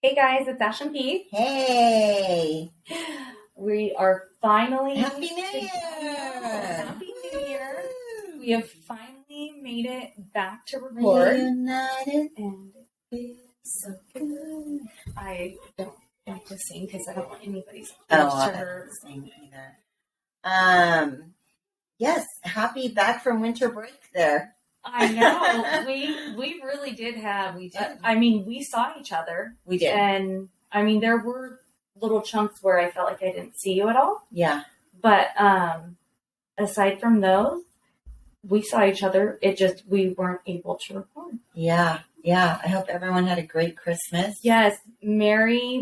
Hey guys, it's Ash and Pete. Hey, We are finally Happy New together. Year! Happy New Year. We have finally made it back to record. Reunited, And feels so good. I don't like to sing because I don't want anybody's Oh, voice I to don't hurt. sing either. Yes, happy back from winter break there. I know. We really did have. We did. We saw each other. We did. And there were little chunks where I felt like I didn't see you at all. Yeah. But aside from those, we saw each other. We weren't able to record. Yeah. I hope everyone had a great Christmas. Yes. Merry.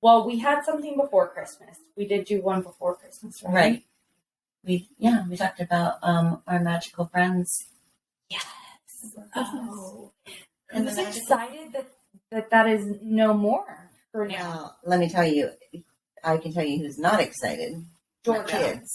Well, we had something before Christmas. We did do one before Christmas, right? Right. We talked about our magical friends. Yes. Oh. And I'm excited that is no more for now. Well, let me tell you, I can tell you who's not excited. Georgia. My kids.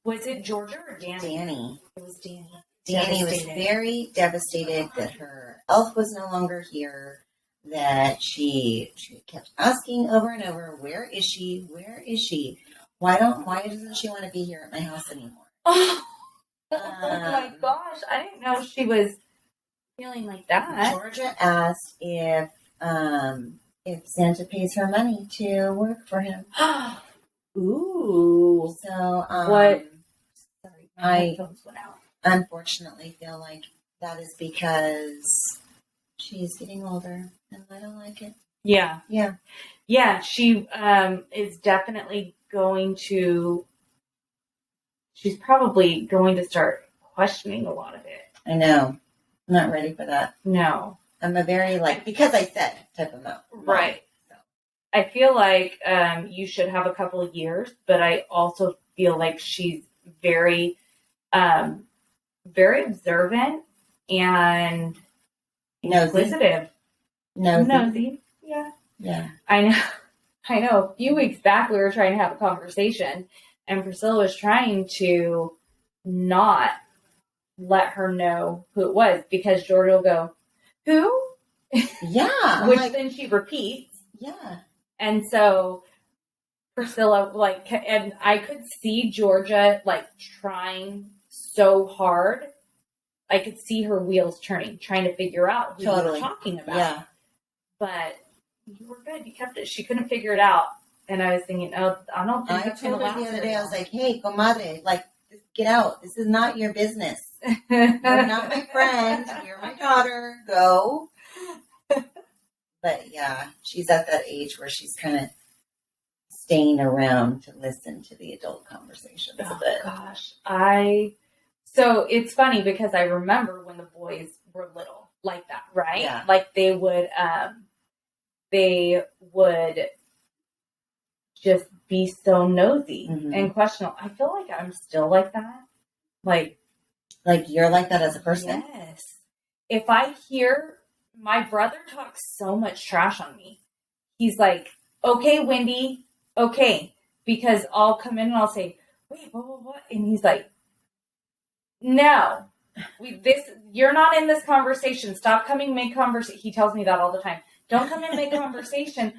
Was it Georgia or Danny? Danny. It was Danny. Danny was very devastated that her elf was no longer here, that she kept asking over and over, where is she? Where is she? Why doesn't she want to be here at my house anymore? Oh my gosh, I didn't know she was feeling like that. Georgia asked if Santa pays her money to work for him. Ooh. So what? Sorry, my I headphones went out. unfortunately feel like that is because she's getting older and I don't like it. Yeah. She is definitely she's probably going to start questioning a lot of it. I know. I'm not ready for that. No. I'm a very, because I said type of mom. Right. So. I feel like you should have a couple of years, but I also feel like she's very, very observant and inquisitive. Nosy. Yeah. I know. A few weeks back, we were trying to have a conversation, and Priscilla was trying to not let her know who it was because Georgia will go, "Who?" Yeah. Which then she repeats. Yeah. And so Priscilla, and I could see Georgia, trying so hard. I could see her wheels turning, trying to figure out who you were talking about. Yeah. But you were good. You kept it. She couldn't figure it out. And I was thinking, I don't think that's going to last. I told her the other day, I was like, hey, comadre, get out. This is not your business. You're not my friend. You're my daughter. Go. But yeah, she's at that age where she's kind of staying around to listen to the adult conversations. Gosh. So it's funny because I remember when the boys were little like that, right? Yeah. They would just be so nosy and questionable. I feel like I'm still like that. Like you're like that as a person? Yes. If I hear my brother talks so much trash on me, he's like, okay, Wendy, okay. Because I'll come in and I'll say, wait, what? And he's like, no, you're not in this conversation. Stop coming, make conversation. He tells me that all the time. Don't come in and make conversation.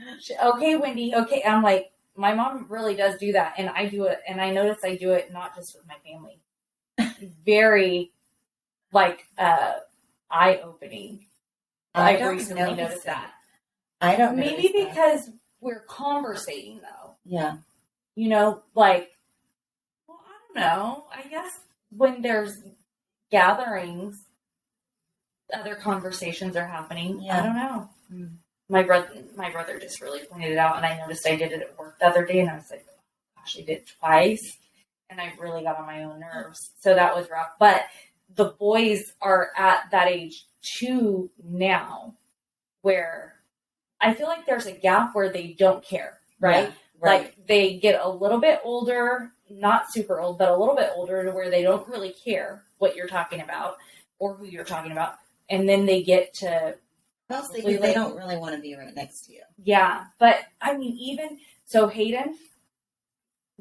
Okay, Wendy. Okay. I'm like, my mom really does do that. And I do it. And I notice I do it not just with my family. Very eye-opening. I recently noticed that. I don't know. Maybe because we're conversating though. Yeah. I don't know. I guess when there's gatherings, other conversations are happening. Yeah. I don't know. My brother just really pointed it out, and I noticed I did it at work the other day, and I was like, oh, gosh, I did it twice, and I really got on my own nerves. So that was rough. But the boys are at that age too now, where I feel like there's a gap where they don't care, right? Yeah, right. They get a little bit older, not super old, but a little bit older to where they don't really care what you're talking about or who you're talking about. And then they get to... Mostly because they don't really want to be right next to you. Yeah. But, even... So Hayden,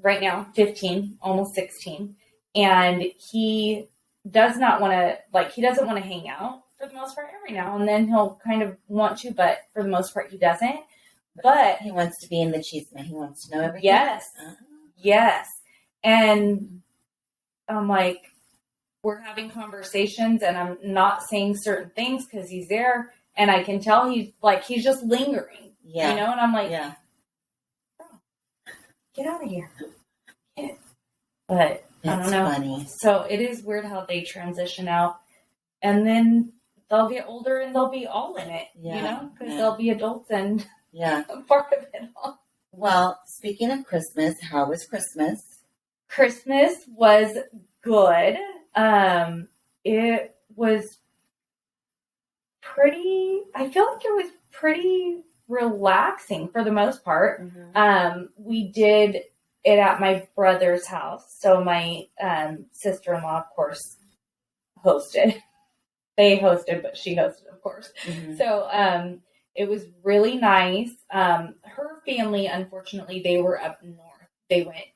right now, 15, almost 16. And he does not want to... he doesn't want to hang out for the most part. Every now and then he'll kind of want to, but for the most part he doesn't. But he wants to be in the chisme. He wants to know everything. Yes. Yes. And I'm like, we're having conversations and I'm not saying certain things because he's there and I can tell he's just lingering. Yeah. You know, and I'm like, yeah. Bro, get out of here. But I don't know. Funny. So it is weird how they transition out and then they'll get older and they'll be all in it, you know, because they'll be adults and part of it all. Well, speaking of Christmas, how was Christmas? Christmas was good. It was pretty, I feel like it was pretty relaxing for the most part. Mm-hmm. We did it at my brother's house. So my sister-in-law, of course, hosted. They hosted, but she hosted, of course. Mm-hmm. So it was really nice. Her family, unfortunately, they were up north. They went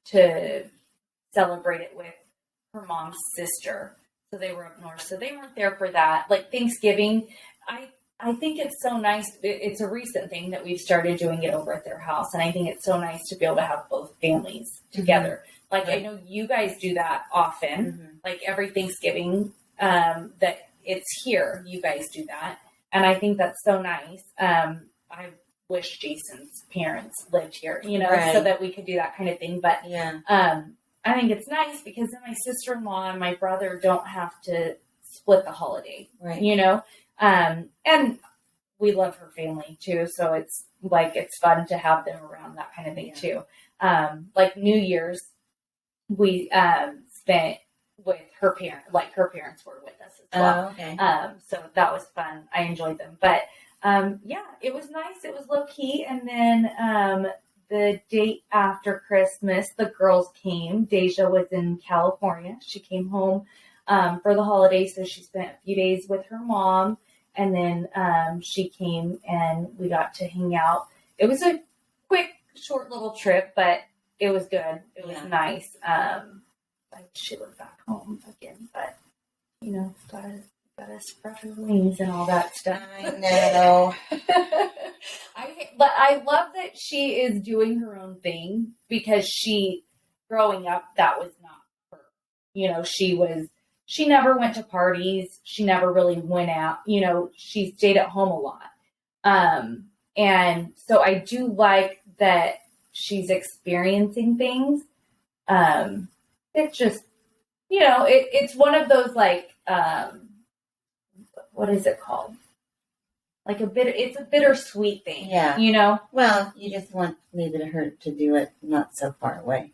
to celebrate it with her mom's sister. So they were up north. So they weren't there for that. Like Thanksgiving, I think it's so nice. It's a recent thing that we've started doing it over at their house. And I think it's so nice to be able to have both families together. Mm-hmm. Like, I know you guys do that often. Mm-hmm. Like every Thanksgiving that it's here, you guys do that. And I think that's so nice. I wish Jason's parents lived here, you know, so that we could do that kind of thing. But I think it's nice because then my sister-in-law and my brother don't have to split the holiday, you know? And we love her family too. So it's like, it's fun to have them around, that kind of thing too. Like New Year's, we spent with her parents, like her parents were with us as well. Oh, okay. So that was fun. I enjoyed them. But it was nice. It was low key. And then the date after Christmas, the girls came. Deja was in California. She came home for the holidays. So she spent a few days with her mom. And then she came and we got to hang out. It was a quick, short little trip, but it was good. It was nice. I wish she lived back home again, but you know, gotta spread her wings and all that stuff. I know. But I love that she is doing her own thing because growing up, that was not her. You know, she never went to parties. She never really went out. You know, she stayed at home a lot. And so I do like that she's experiencing things. It's just, you know, it's one of those like, what is it called? Like it's a bittersweet thing. Yeah. You know? Well, you just want maybe her to do it not so far away.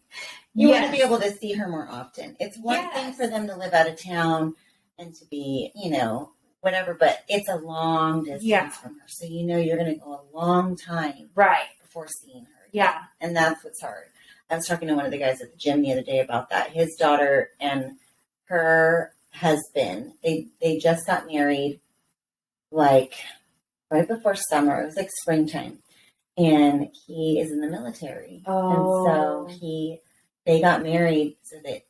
You want to be able to see her more often. It's one thing for them to live out of town and to be, you know, whatever, but it's a long distance from her. So you know you're going to go a long time before seeing her again. Yeah. And that's what's hard. I was talking to one of the guys at the gym the other day about that. His daughter and her husband, they just got married like right before summer. It was like springtime. And he is in the military. Oh. And so they got married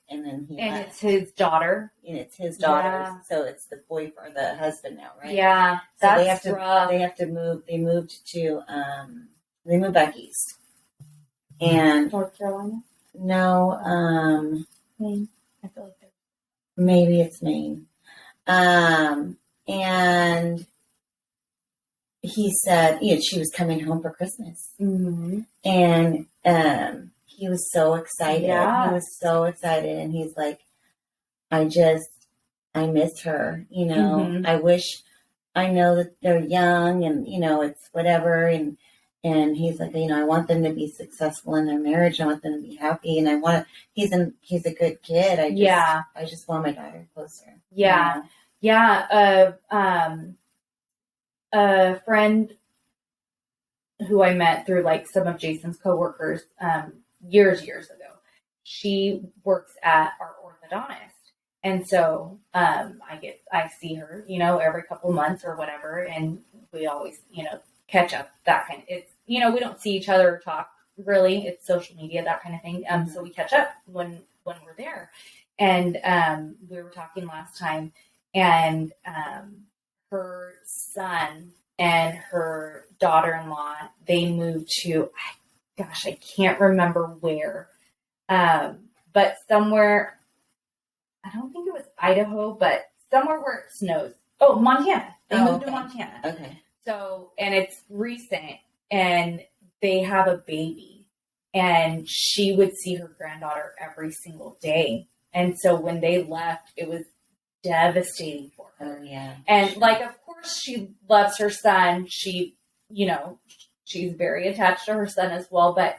and then he left. It's his daughter. And it's his daughter. Yeah. So it's the boy or the husband now, right? Yeah. So that's rough. They have to move. They moved back east. And North Carolina? No, Maine. I feel like maybe it's Maine. And he said, you know, she was coming home for Christmas. Mm-hmm. And he was so excited. Yeah. He was so excited. And he's like, I miss her. You know, I know that they're young and, you know, it's whatever. And he's like, you know, I want them to be successful in their marriage. I want them to be happy. And he's a good kid. I just want my daughter closer. Yeah. You know? Yeah. A friend who I met through like some of Jason's coworkers, years ago, she works at our orthodontist. And so, I see her, you know, every couple months or whatever. And we always, you know, catch up, that kind of, it's, you know, we don't see each other or talk really. It's social media, that kind of thing. So we catch up when we're there. And, we were talking last time and her son and her daughter-in-law, they moved to, gosh, I can't remember where, but somewhere, I don't think it was Idaho, but somewhere where it snows. Oh, Montana. They moved to Montana. Okay. So, and it's recent, and they have a baby, and she would see her granddaughter every single day. And so when they left, it was devastating for her. Oh, yeah. And like, of course, she loves her son. She, you know, she's very attached to her son as well. But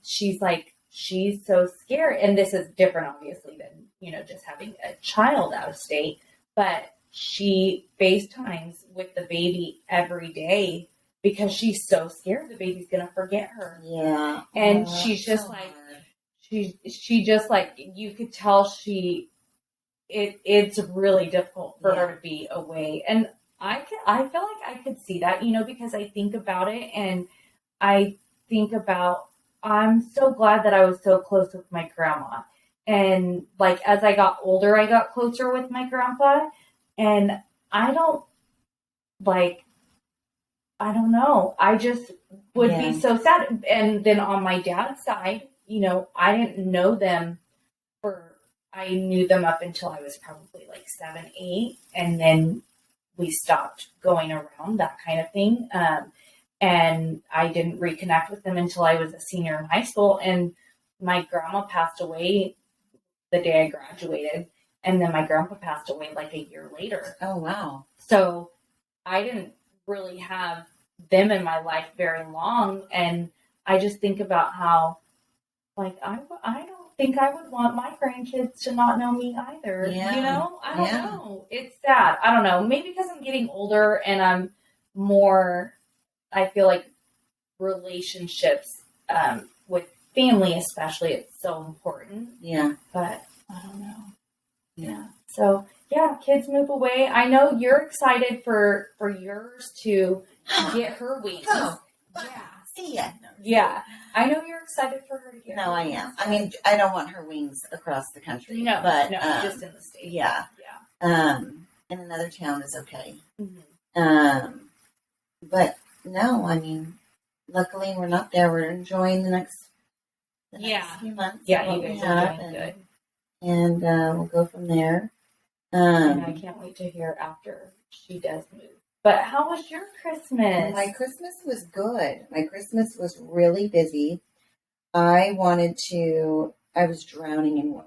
she's like, she's so scared. And this is different, obviously, than, you know, just having a child out of state. But she FaceTimes with the baby every day because she's so scared the baby's going to forget her. Yeah. And she's just so like, she just like, you could tell it's really difficult for her to be away. And I feel like I could see that, you know, because I think about it, and I think about, I'm so glad that I was so close with my grandma. And like, as I got older, I got closer with my grandpa, and I don't know. I just would be so sad. And then on my dad's side, you know, I didn't know them I knew them up until I was probably like 7, 8. And then we stopped going around, that kind of thing. And I didn't reconnect with them until I was a senior in high school. And my grandma passed away the day I graduated. And then my grandpa passed away like a year later. Oh, wow. So I didn't really have them in my life very long. And I just think about how, like, I don't think I would want my grandkids to not know me either. Yeah. You know? I don't know. It's sad. I don't know. Maybe because I'm getting older and I'm more, I feel like relationships with family especially, it's so important. Yeah. But I don't know. Yeah. So, yeah, kids move away. I know you're excited for yours to get her wings. Oh. Yeah. See ya. Yeah. I know you're excited for her to get No, her I wings. am. I mean, I don't want her wings across the country. No, but just in the States. Yeah. Yeah. In another town is okay. Mm-hmm. But no, I mean, luckily we're not there. We're enjoying the next few months. Yeah, you guys are doing good. And we'll go from there. And I can't wait to hear after she does move. But how was your Christmas? My Christmas was good. My Christmas was really busy. I was drowning in work.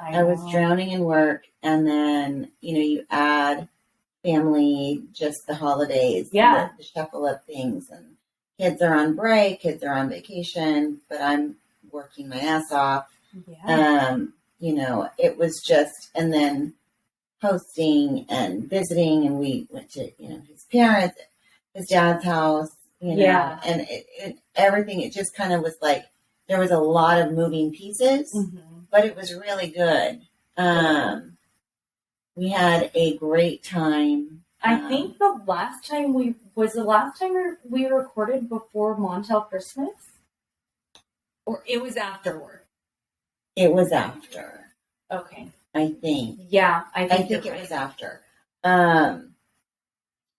I was drowning in work, and then, you know, you add family, just the holidays, the shuffle of things, and kids are on break, kids are on vacation, but I'm working my ass off. Yeah. You know, it was just, and then hosting and visiting, and we went to, you know, his parents, his dad's house, you know, and everything, it just kind of was like, there was a lot of moving pieces, but it was really good. We had a great time. I think the last time we recorded before Montel Christmas, or it was afterward. It was after. Okay. I think. Yeah, I think it was after.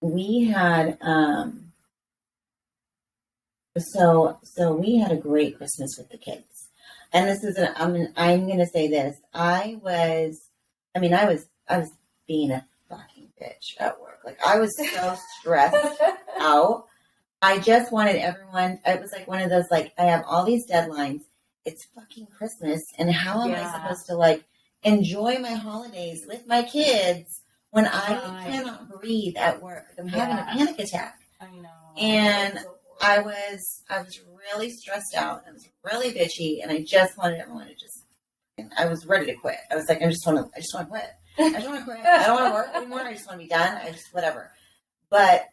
We had so we had a great Christmas with the kids. And this is I'm gonna say this. I was being a fucking bitch at work. Like, I was so stressed out. I just wanted everyone, it was like one of those, like, I have all these deadlines. It's fucking Christmas, and how am I supposed to, like, enjoy my holidays with my kids when I cannot breathe at work? I'm having a panic attack. I know. And I was really stressed out. I was really bitchy, and I just wanted everyone to and I was ready to quit. I was like, I just want to quit. I just want to quit. I don't want to work anymore. I just want to be done. Whatever. But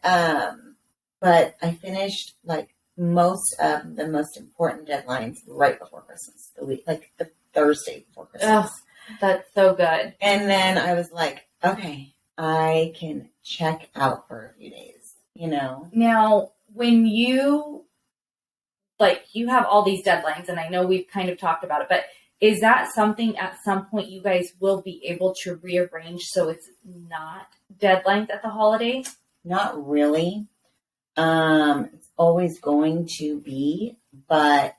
I finished, like, most of the most important deadlines right before Christmas, the Thursday before Christmas. Oh, that's so good. And then I was like, okay, I can check out for a few days, you know? Now, when you have all these deadlines, and I know we've kind of talked about it, but is that something at some point you guys will be able to rearrange so it's not deadlines at the holidays? Not really. It's always going to be, but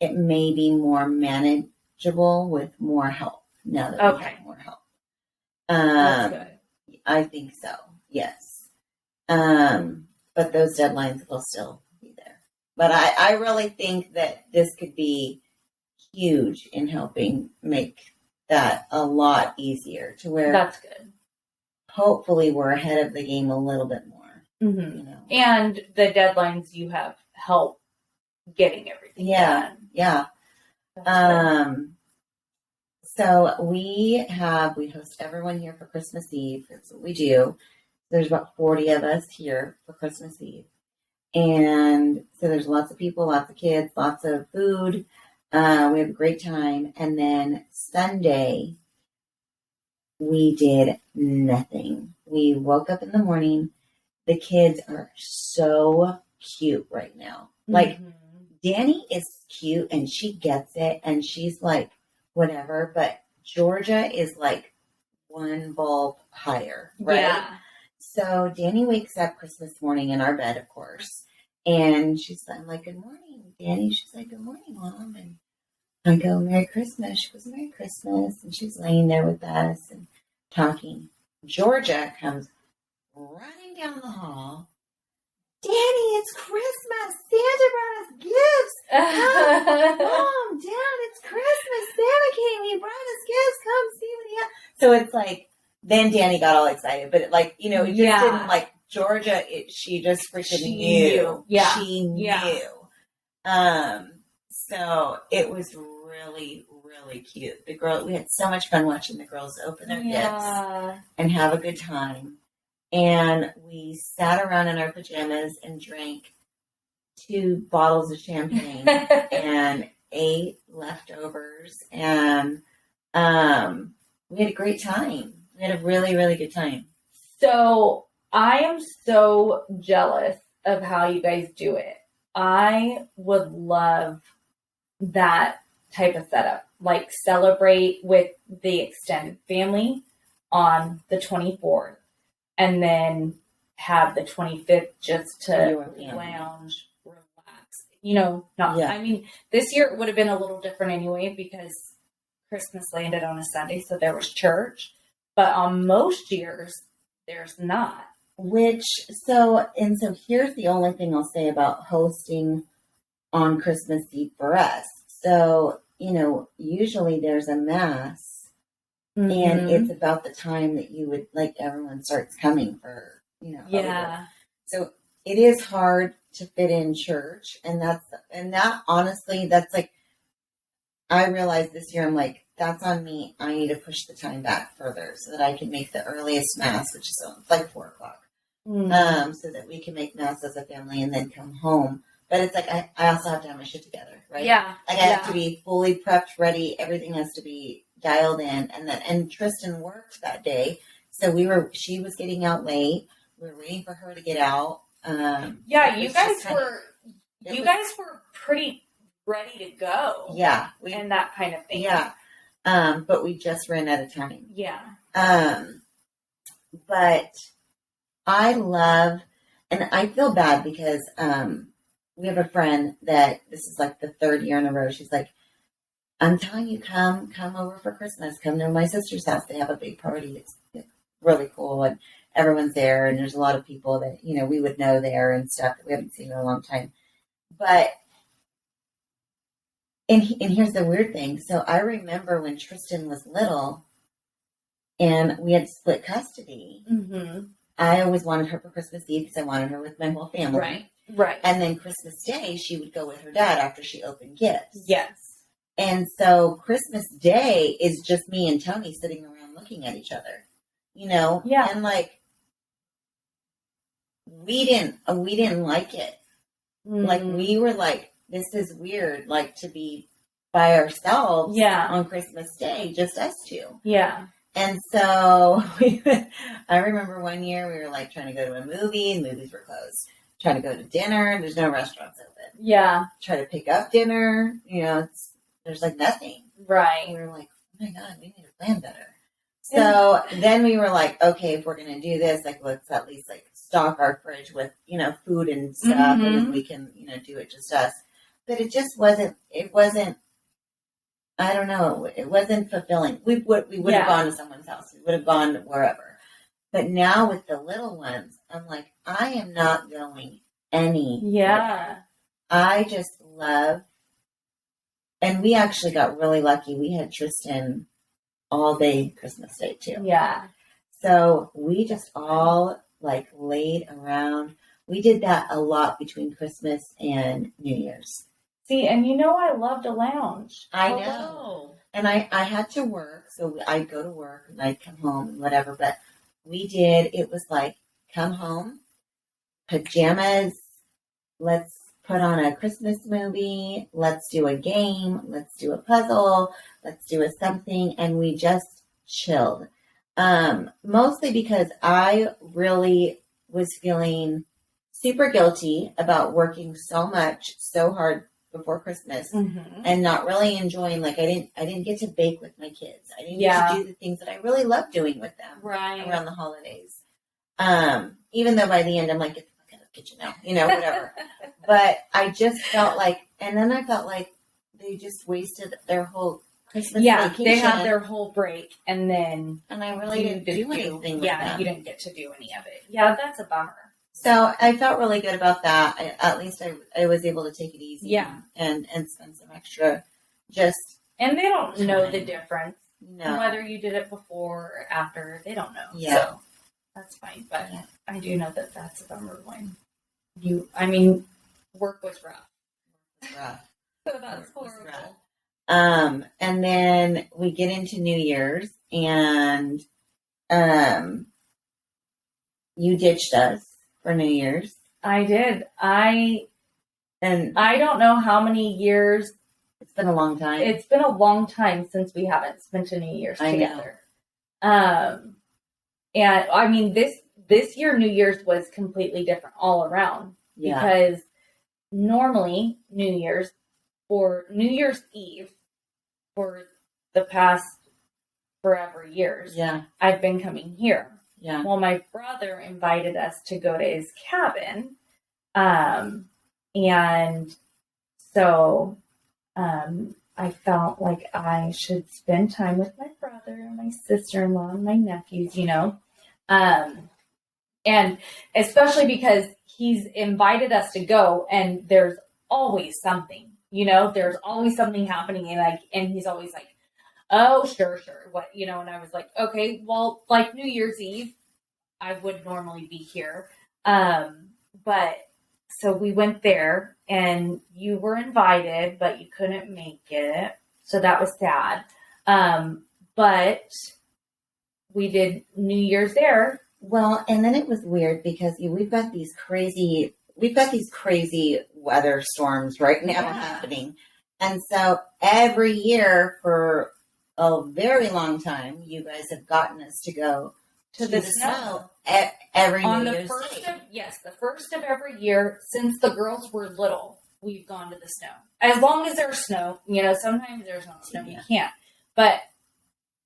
it may be more manageable with more help now that we have more help. That's good. I think so. Yes. But those deadlines will still be there. But I really think that this could be huge in helping make that a lot easier to where that's good. Hopefully we're ahead of the game a little bit more. Mm-hmm. You know? And the deadlines you have help getting everything done. Yeah. So we host everyone here for Christmas Eve. That's what we do. There's about 40 of us here for Christmas Eve. And so there's lots of people, lots of kids, lots of food. We have a great time. And then Sunday, we did nothing. We woke up in the morning. The kids are so cute right now. Like, Danny is cute and she gets it and she's like, whatever. But Georgia is like one bulb higher, right? Yeah. So Danny wakes up Christmas morning in our bed, of course. And I'm like, good morning, Danny. She's like, good morning, Mom. And I go, Merry Christmas. She goes, Merry Christmas. And she's laying there with us and talking. Georgia comes running down the hall. Danny, it's Christmas. Santa brought us gifts. Mom, Dad, it's Christmas. Santa came. He brought us gifts. Come see what he has. So it's like, then Danny got all excited. But it just didn't like Georgia. She just freaking knew. Yeah. She knew. So it was really, really cute. We had so much fun watching the girls open their gifts and have a good time. And we sat around in our pajamas and drank 2 bottles of champagne and ate leftovers. And we had a great time. We had a really, really good time. So I am so jealous of how you guys do it. I would love that type of setup. Like celebrate with the extended family on the 24th. And then have the 25th just to lounge, relax. I mean, this year it would have been a little different anyway because Christmas landed on a Sunday, so there was church. But on most years, there's not. So here's the only thing I'll say about hosting on Christmas Eve for us. So, usually there's a mass. And it's about the time that you would everyone starts coming for, over. So it is hard to fit in church. And that honestly, that's like, I realized this year, I'm like, that's on me. I need to push the time back further so that I can make the earliest mass, which is like 4:00. So that we can make mass as a family and then come home. But it's like, I also have to have my shit together, right? Yeah. I have to be fully prepped, ready. Everything has to be dialed in, and Tristan worked that day, so she was getting out late. We were waiting for her to get out. You guys were pretty ready to go. Yeah, and that kind of thing. Yeah, but we just ran out of time. Yeah. But I love, and I feel bad because we have a friend that this is like the 3rd year in a row. She's like, I'm telling you, come over for Christmas. Come to my sister's house. They have a big party. It's really cool. And everyone's there. And there's a lot of people that, we would know there and stuff that we haven't seen in a long time. But, and here's the weird thing. So I remember when Tristan was little and we had split custody. Mm-hmm. I always wanted her for Christmas Eve because I wanted her with my whole family. Right. And then Christmas Day, she would go with her dad after she opened gifts. Yes. And so Christmas Day is just me and Tony sitting around looking at each other, Yeah. And we didn't like it. Mm-hmm. Like we were like, this is weird, like to be by ourselves on Christmas Day, just us two. Yeah. And so I remember one year we were like trying to go to a movie, and movies were closed. Trying to go to dinner, and there's no restaurants open. Yeah. Try to pick up dinner, there's like nothing. Right. We were like, oh my God, we need to plan better. So then we were like, okay, if we're going to do this, like, let's at least like stock our fridge with, food and stuff, and then we can, do it just us. But it just wasn't, I don't know, it wasn't fulfilling. We would have gone to someone's house. We would have gone wherever. But now with the little ones, I'm like, I am not going anywhere. Yeah. I just love, and we actually got really lucky. We had Tristan all day Christmas Day too. Yeah. So we just all like laid around. We did that a lot between Christmas and New Year's. See, and I love to lounge. I know. And I had to work, so I'd go to work and I'd come home and whatever. But it was like, come home, pajamas, let's put on a Christmas movie, let's do a game, let's do a puzzle, let's do a something, and we just chilled. Mostly because I really was feeling super guilty about working so much, so hard before Christmas, and not really enjoying, like, I didn't get to bake with my kids. I didn't get to do the things that I really love doing with them around the holidays. Even though by the end I'm like, get the fuck out of the kitchen now, whatever. But I just felt like, and then I felt like they just wasted their whole Christmas vacation. They had their whole break, and I really didn't do anything with them. You didn't get to do any of it. Yeah, that's a bummer. So I felt really good about that. At least I was able to take it easy. Yeah. And spend some extra And they don't know the difference. No. Whether you did it before or after, they don't know. Yeah. So that's fine. But I do know that that's a bummer when work was rough. So that's horrible. And then we get into New Year's, and you ditched us for New Year's. I did. I don't know how many years. It's been a long time. It's been a long time since we haven't spent a New Year's together. And I mean, this year New Year's was completely different all around, because normally New Year's or New Year's Eve for the past forever years, I've been coming here. Yeah. Well, my brother invited us to go to his cabin. And so I felt like I should spend time with my brother and my sister-in-law and my nephews, and especially because he's invited us to go, and there's always something, there's always something happening. And he's always like, oh, sure. What, and I was like, okay, well, like New Year's Eve, I would normally be here. But so we went there, and you were invited, but you couldn't make it. So that was sad. But we did New Year's there. Well, and then it was weird because we've got these crazy weather storms right now happening. And so every year for a very long time, you guys have gotten us to go to the snow every New Year's Day. The first of every year since the girls were little, we've gone to the snow. As long as there's snow, sometimes there's not snow, you can't. But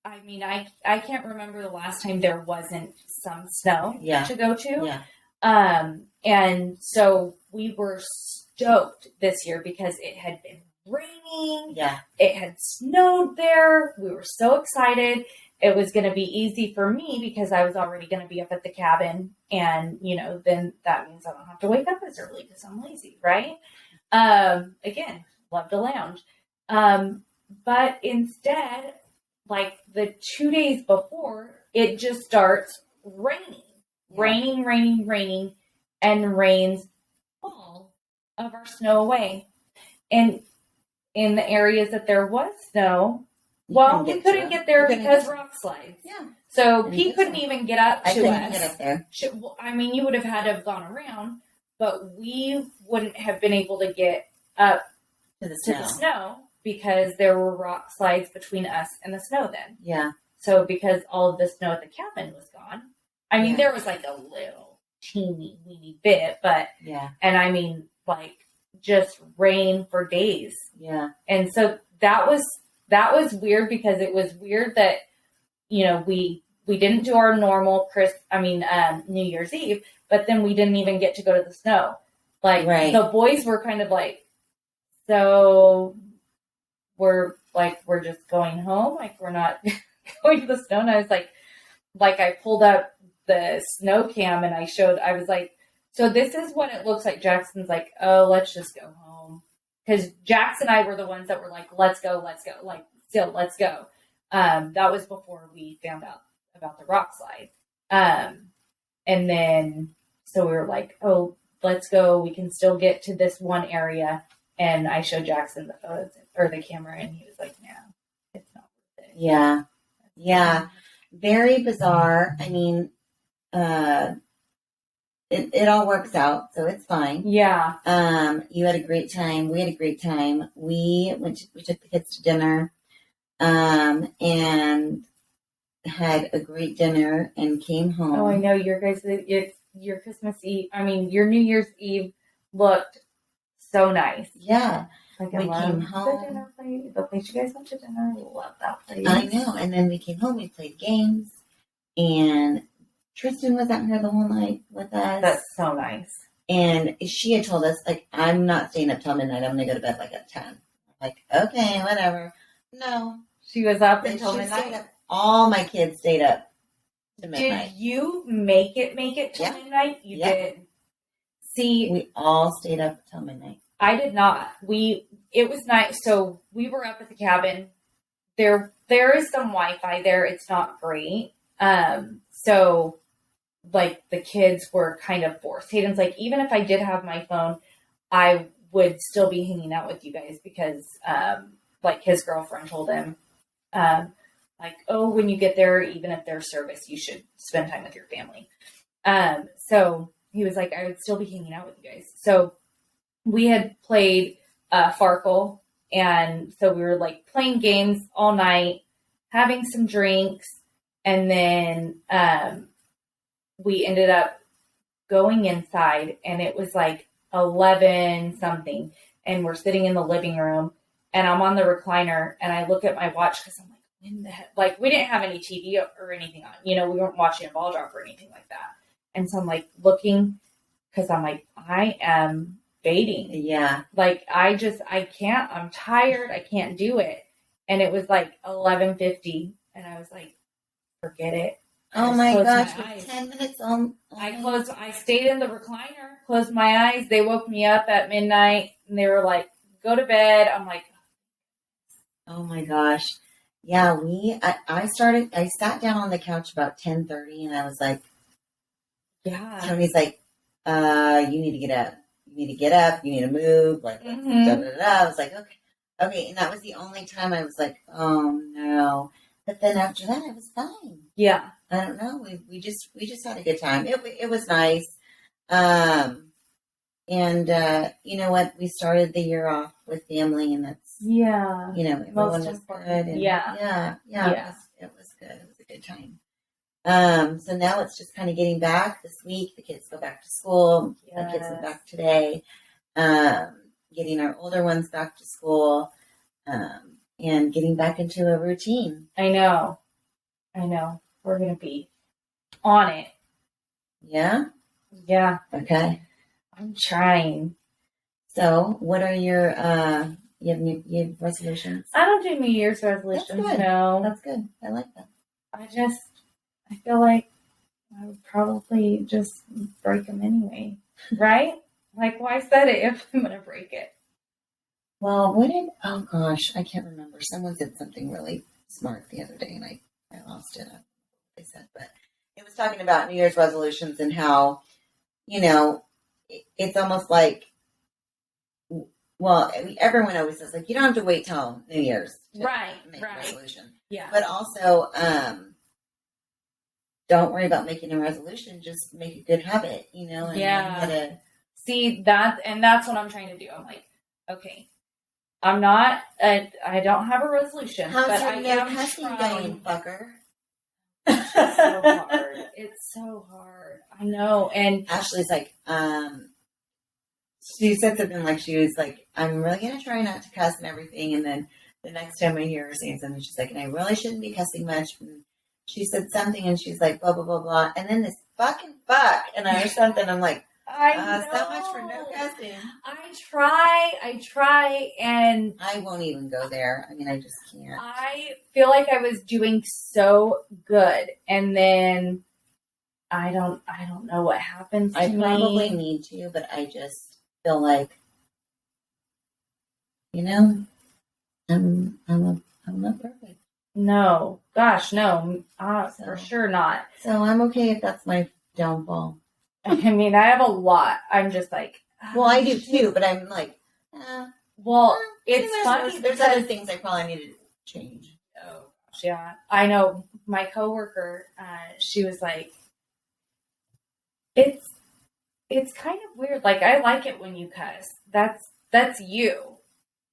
I mean, I can't remember the last time there wasn't some snow to go to. Yeah. And so we were stoked this year because it had been raining. Yeah. It had snowed there. We were so excited. It was going to be easy for me because I was already going to be up at the cabin, and, then that means I don't have to wake up as early because I'm lazy, right? Again, love to lounge. But instead, like the 2 days before, it just starts raining, and rains all of our snow away. And in the areas that there was snow, we couldn't get there because rock slides. Yeah. So Pete couldn't even get up to us. Get up there. I mean, you would have had to have gone around, but we wouldn't have been able to get up to the snow because there were rock slides between us and the snow then. Yeah. So because all of the snow at the cabin was gone, I mean, there was like a little teeny weeny bit, but and I mean, like just rain for days. Yeah. And so that was that was weird because it was weird that, we didn't do our normal New Year's Eve, but then we didn't even get to go to the snow. Like, Right. the boys were kind of like, so we're just going home. Like, we're not going to the snow. And I was like, I pulled up the snow cam and I was like, so this is what it looks like. Jackson's like, oh, let's just go home. Because Jax and I were the ones that were like, let's go. Like, still, let's go. That was before we found out about the rock slide. And then, so we were like, oh, let's go. We can still get to this one area. And I showed Jackson the photos or the camera, and he was like, no, it's not worth it. Yeah. Yeah. Very bizarre. I mean, it all works out, so it's fine. Yeah. You had a great time. We had a great time. We took the kids to dinner, and had a great dinner and came home. Oh, I know your Christmas Eve. Your New Year's Eve looked so nice. Yeah. Like, we came home. The dinner place, the place you guys went to dinner. I love that place. I know. And then we came home. We played games, and Tristan was out here the whole night with us. That's so nice. And she had told us, like, I'm not staying up till midnight. I'm going to go to bed like at 10. Like, okay, whatever. No. She was up until midnight. All my kids stayed up to midnight. Did you make it till midnight? You did. See, we all stayed up till midnight. I did not. It was nice. So we were up at the cabin. There is some Wi-Fi there. It's not great. So like the kids were kind of forced. Hayden's like, even if I did have my phone, I would still be hanging out with you guys because, like his girlfriend told him, like, oh, when you get there, even if there's service, you should spend time with your family. So he was like, I would still be hanging out with you guys. So we had played Farkle, and so we were like playing games all night, having some drinks, and then we ended up going inside, and it was like 11 something, and we're sitting in the living room, and I'm on the recliner, and I look at my watch because I'm like, when the heck? Like, we didn't have any TV or anything on, we weren't watching a ball drop or anything like that. And so I'm like looking, because I'm like, I am fading. Yeah. Like, I can't, I'm tired. I can't do it. And it was like 11:50, and I was like, forget it. Oh my gosh, with 10 minutes on. I stayed in the recliner, closed my eyes. They woke me up at midnight, and they were like, go to bed. I'm like, oh my gosh. Yeah, I sat down on the couch about 10:30, and I was like, yeah. Tony's like, you need to get up. You need to get up. You need to move. Like, da, da, da, da. I was like, okay. And that was the only time I was like, oh no. But then after that, I was fine. Yeah. I don't know. We just had a good time. It was nice. And you know what? We started the year off with family, and that's, everyone was good. And yeah. It was good. It was a good time. So now it's just kind of getting back this week. The kids go back to school. The kids went back today. Getting our older ones back to school. And getting back into a routine. I know. We're going to be on it. Yeah? Yeah. Okay. I'm trying. So, what are your, you have resolutions? I don't do New Year's resolutions. That's good. No. That's good. I like that. I feel like I would probably just break them anyway. Right? Like, why set it if I'm going to break it? Well, oh gosh, I can't remember. Someone said something really smart the other day, and I lost it. They said, but it was talking about New Year's resolutions and how, it's almost like, well, everyone always says, like, you don't have to wait till New Year's to make a resolution. Yeah. But also, don't worry about making a resolution. Just make a good habit, And See, that's what I'm trying to do. I'm like, okay, I'm not, I don't have a resolution. How's but your I no am cussing going, fucker? It's so hard. It's so hard. I know. And Ashley's like, she said something like, she was like, I'm really going to try not to cuss and everything. And then the next time I hear her saying something, she's like, and I really shouldn't be cussing much. And she said something, and she's like, blah, blah, blah, blah. And then this fucking fuck, and or something. I'm like, I know. so much for no cussing. I try, and I won't even go there. I mean, I just can't. I feel like I was doing so good, and then I don't know what happens to me. I probably need to, but I just feel like, you know, I'm not perfect. No, gosh, no, for sure not. So I'm okay if that's my downfall. I mean, I have a lot. I'm just like, well, I do too, but I'm like, it's funny. There's other things I probably need to change. Oh, gosh, yeah. I know my coworker, she was like, it's kind of weird. Like, I like it when you cuss. That's you.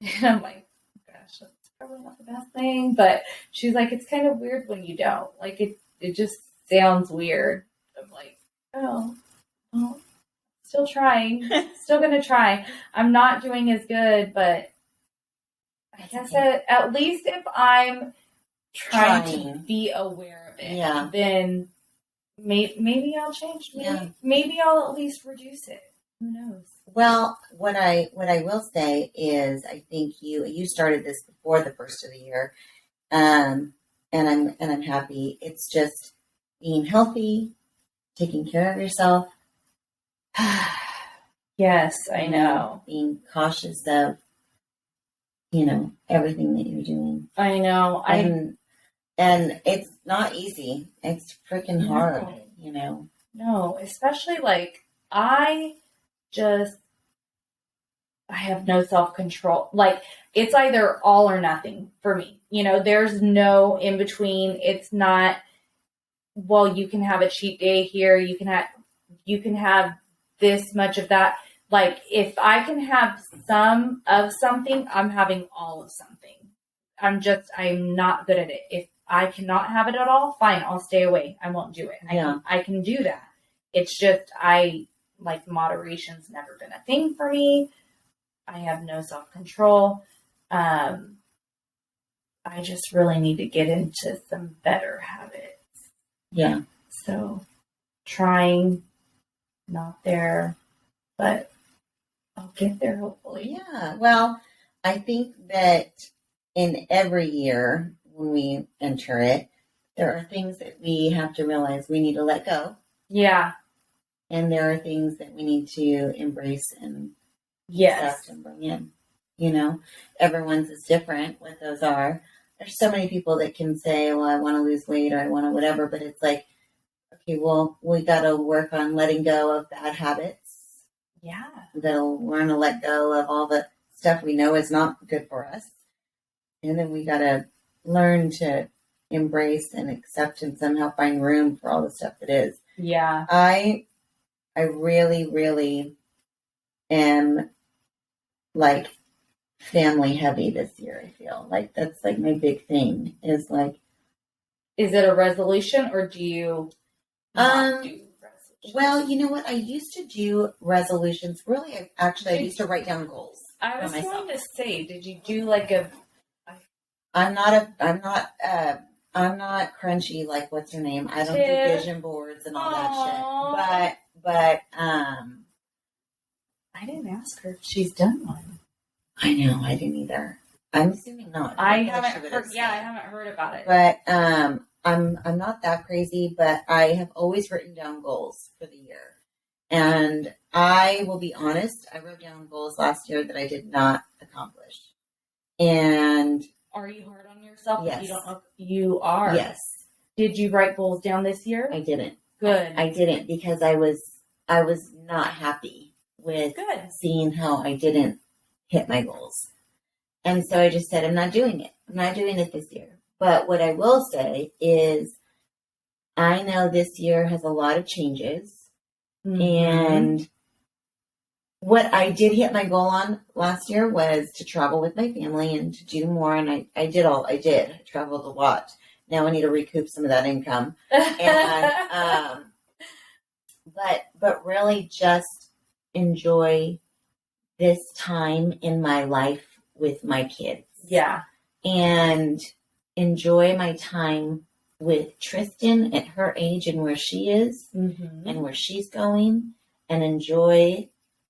And I'm like, gosh, that's probably not the best thing. But she's like, it's kind of weird when you don't. Like, it just sounds weird. I'm like, oh, well, still trying. Still going to try. I'm not doing as good, but I guess at least if I'm trying to be aware of it, then maybe I'll change. Maybe I'll at least reduce it. Who knows? Well, what I will say is, I think you started this before the first of the year, and I'm happy. It's just being healthy, taking care of yourself. Yes, I know. Being cautious of, everything that you're doing. I know. And it's not easy. It's freaking hard, No, especially like I have no self-control. Like, it's either all or nothing for me. There's no in between. It's not, well, you can have a cheat day here. You can have this much of that. Like, if I can have some of something, I'm having all of something. I'm not good at it. If I cannot have it at all, fine, I'll stay away. I won't do it. I can do that. It's just, moderation's never been a thing for me. I have no self-control. I just really need to get into some better habits. Yeah. So, trying, not there, but I'll get there hopefully. Yeah. Well, I think that in every year when we enter it, there are things that we have to realize we need to let go. Yeah. And there are things that we need to embrace and accept and bring in. Everyone's is different what those are. There's so many people that can say, well, I want to lose weight or I want to whatever, but it's like, okay, well, we got to work on letting go of bad habits. Yeah. We got to learn to let go of all the stuff we know is not good for us. And then we got to learn to embrace and accept and somehow find room for all the stuff that is. Yeah. I really, really am like family heavy this year. I feel like that's like my big thing is it a resolution or do you not do resolutions? Well, you know what? I used to do resolutions. Really, I used to write down goals. I was going to say, did you do I'm not crunchy like what's her name? I don't do vision boards and all that shit. But I didn't ask her if she's done one. I know, I didn't either. I'm assuming not. I haven't heard. Yeah, I haven't heard about it. But I'm not that crazy. But I have always written down goals for the year, and I will be honest. I wrote down goals last year that I did not accomplish. And are you hard on yourself? Yes. You don't know. You are. Yes. Did you write goals down this year? I didn't. Good. I didn't because I was not happy with seeing how I didn't hit my goals. And so I just said, I'm not doing it. I'm not doing it this year. But what I will say is I know this year has a lot of changes. Mm-hmm. And what I did hit my goal on last year was to travel with my family and to do more. And I did. I traveled a lot. Now I need to recoup some of that income. And, but really just enjoy this time in my life with my kids. Yeah. and enjoy my time with Tristan at her age and where she is and where she's going, and enjoy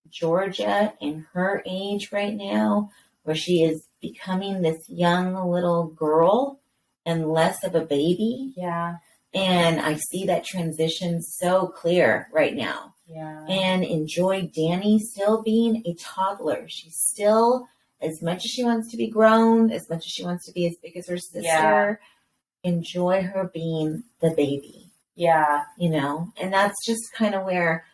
Georgia in her age right now, where she is becoming this young little girl and less of a baby. Yeah. And I see that transition so clear right now. Yeah. And enjoy Danny still being a toddler. She's still, as much as she wants to be grown, as much as she wants to be as big as her sister, enjoy her being the baby. Yeah. You know, and that's just kind of where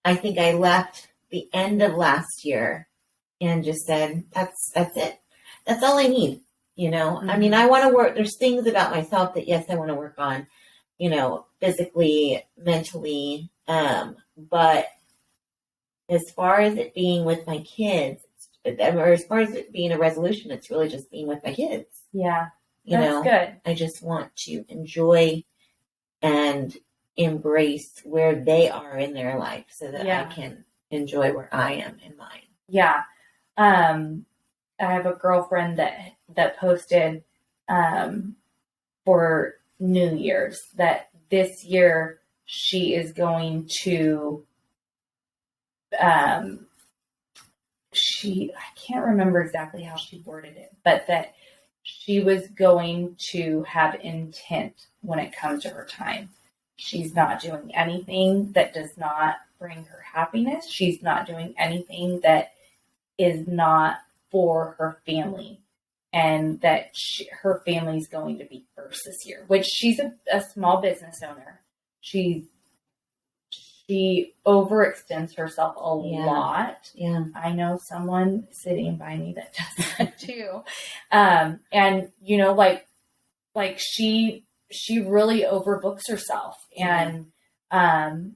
I think I left the end of last year and just said, that's it. That's all I need. You know, I mean, I want to work. There's things about myself that, yes, I want to work on, you know, physically, mentally. But as far as it being with my kids, or as far as it being a resolution, it's really just being with my kids. Yeah. You That's know, good. I just want to enjoy and embrace where they are in their life so that I can enjoy where I am in mine. Yeah. I have a girlfriend that posted for New Year's that this year she is going to I can't remember exactly how she worded it, but that she was going to have intent when it comes to her time. She's not doing anything that does not bring her happiness. She's not doing anything that is not for her family, and that her family is going to be first this year, which she's a small business owner. She overextends herself a lot. Yeah. I know someone sitting by me that does that too. And you know, like she really overbooks herself. And,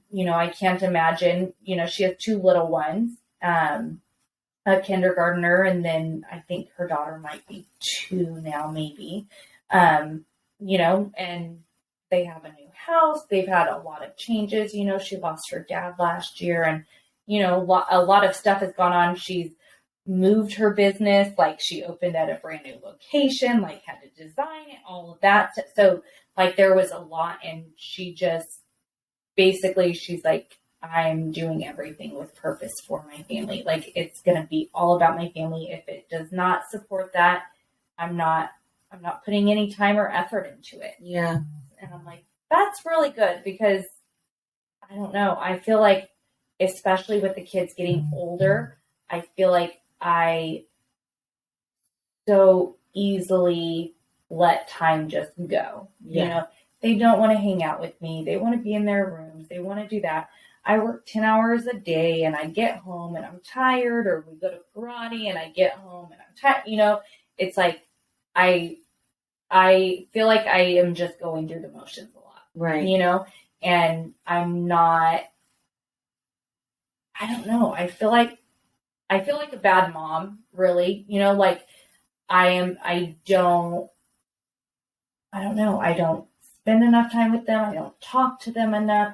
you know, I can't imagine, you know, she has 2 little ones, a kindergartner, and then I think her daughter might be 2 now, maybe, you know, and they have a new house. They've had a lot of changes. You know, she lost her dad last year, and, you know, a lot of stuff has gone on. She's moved her business, like she opened at a brand new location, like had to design it, all of that. So like there was a lot, and she just basically, she's like, I'm doing everything with purpose for my family. Like it's going to be all about my family. If it does not support that, I'm not putting any time or effort into it. Yeah. And I'm like, that's really good, because I don't know. I feel like, especially with the kids getting older, I feel like I so easily let time just go. Yeah. You know, they don't want to hang out with me. They want to be in their rooms. They want to do that. I work 10 hours a day, and I get home and I'm tired, or we go to karate and I get home and I'm tired. You know, it's like, I feel like I am just going through the motions a lot. Right. You know, and I'm not, I don't know. I feel like a bad mom, really. You know, like I don't know. I don't spend enough time with them. I don't talk to them enough.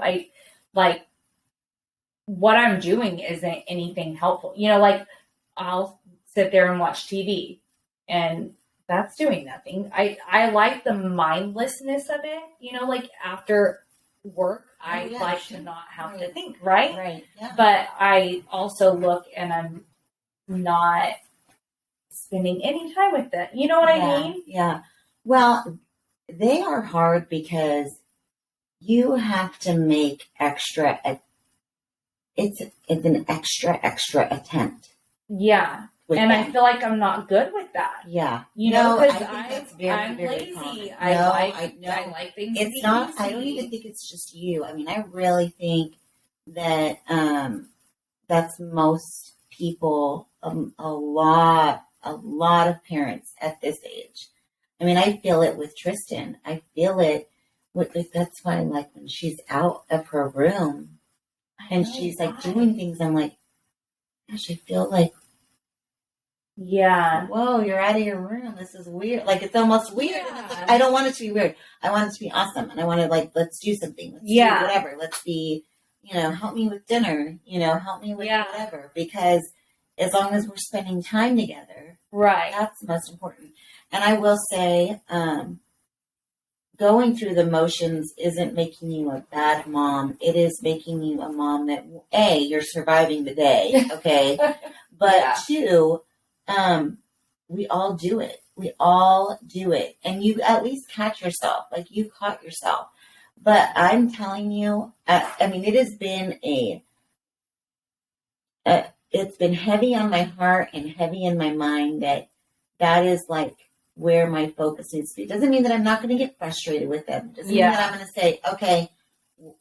What I'm doing isn't anything helpful. You know, like I'll sit there and watch TV, and that's doing nothing. I like the mindlessness of it. You know, like after work, I like to not have to think, right? Right. Yeah. But I also look, and I'm not spending any time with them. You know what I mean? Yeah. Well, they are hard because you have to make extra. It's an extra attempt. Yeah. And them. I feel like I'm not good with that. Yeah. You know, because I'm very lazy. Common. I like things. It's not, easy. I don't even think it's just you. I mean, I really think that that's most people, a lot of parents at this age. I mean, I feel it with Tristan. I feel it with that's why, like, when she's out of her room and she's like doing things, I'm like, gosh, I feel like, yeah, whoa, you're out of your room. This is weird. Like, it's almost weird. Yeah. It's like, I don't want it to be weird. I want it to be awesome. And I want to, like, let's do something. Let's do whatever. Let's be, you know, help me with dinner, you know, help me with whatever. Because as long as we're spending time together, right, that's the most important. And I will say, going through the motions isn't making you a bad mom. It is making you a mom that, A, you're surviving the day, okay? But Yeah. 2, we all do it. We all do it. And you at least catch yourself. Like, you caught yourself. But I'm telling you, I mean, it has been it's been heavy on my heart and heavy in my mind that is like where my focus needs to be. It doesn't mean that I'm not going to get frustrated with them. It doesn't mean that I'm going to say, okay,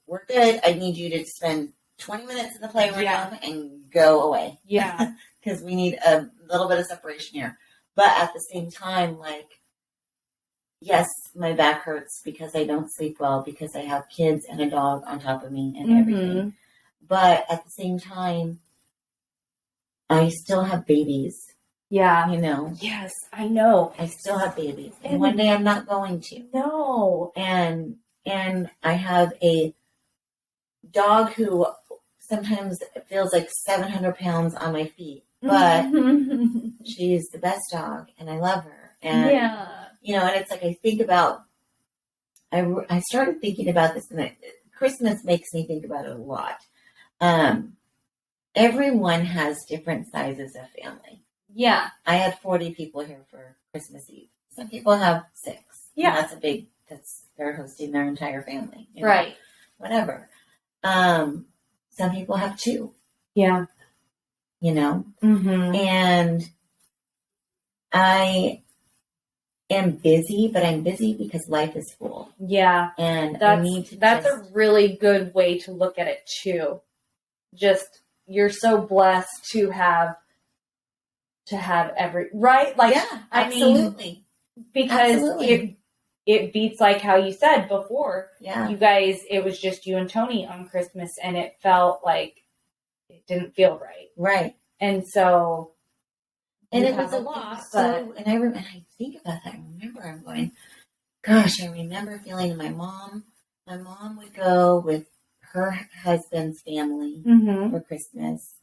we're good. I need you to spend 20 minutes in the playroom and go away. Yeah. Because we need a little bit of separation here. But at the same time, like, yes, my back hurts because I don't sleep well, because I have kids and a dog on top of me and everything. But at the same time, I still have babies. Yeah. You know? Yes, I know. I still have babies. And one day I'm not going to. No. And I have a dog who sometimes feels like 700 pounds on my feet. But she's the best dog and I love her. And, you know, and it's like I think about, I started thinking about this, and Christmas makes me think about it a lot. Everyone has different sizes of family. Yeah. I had 40 people here for Christmas Eve. Some people have 6. Yeah. They're hosting their entire family. You know? Right. Whatever. Some people have 2. Yeah. You know? Mm-hmm. And I am busy, but I'm busy because life is full. Yeah. And that's a really good way to look at it too. Just, you're so blessed to have every, right? Like, yeah, absolutely. Because it beats, like how you said before. Yeah. You guys, it was just you and Tony on Christmas, and it felt like it didn't feel right. Right. And so, and it was a loss. And I think about that. I remember I'm going, gosh, I remember feeling my mom would go with her husband's family for Christmas.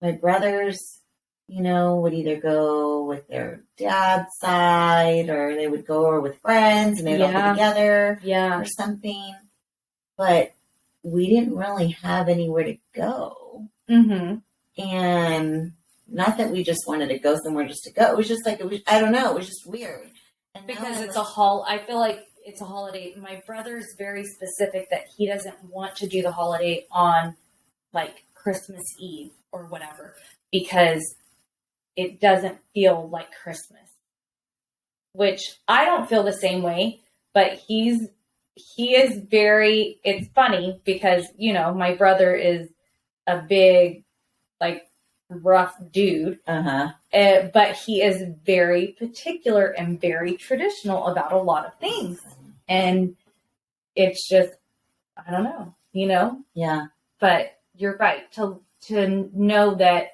My brothers, you know, would either go with their dad's side, or they would go with friends, and they'd all be together or something. But we didn't really have anywhere to go. And not that we just wanted to go somewhere just to go. It was just like, I don't know, it was just weird. And because I feel like it's a holiday. My brother's very specific that he doesn't want to do the holiday on like Christmas Eve or whatever, because it doesn't feel like Christmas, which I don't feel the same way, but he is very, it's funny because, you know, my brother is a big, like, rough dude, but he is very particular and very traditional about a lot of things. And it's just, I don't know, you know? Yeah. But you're right to know that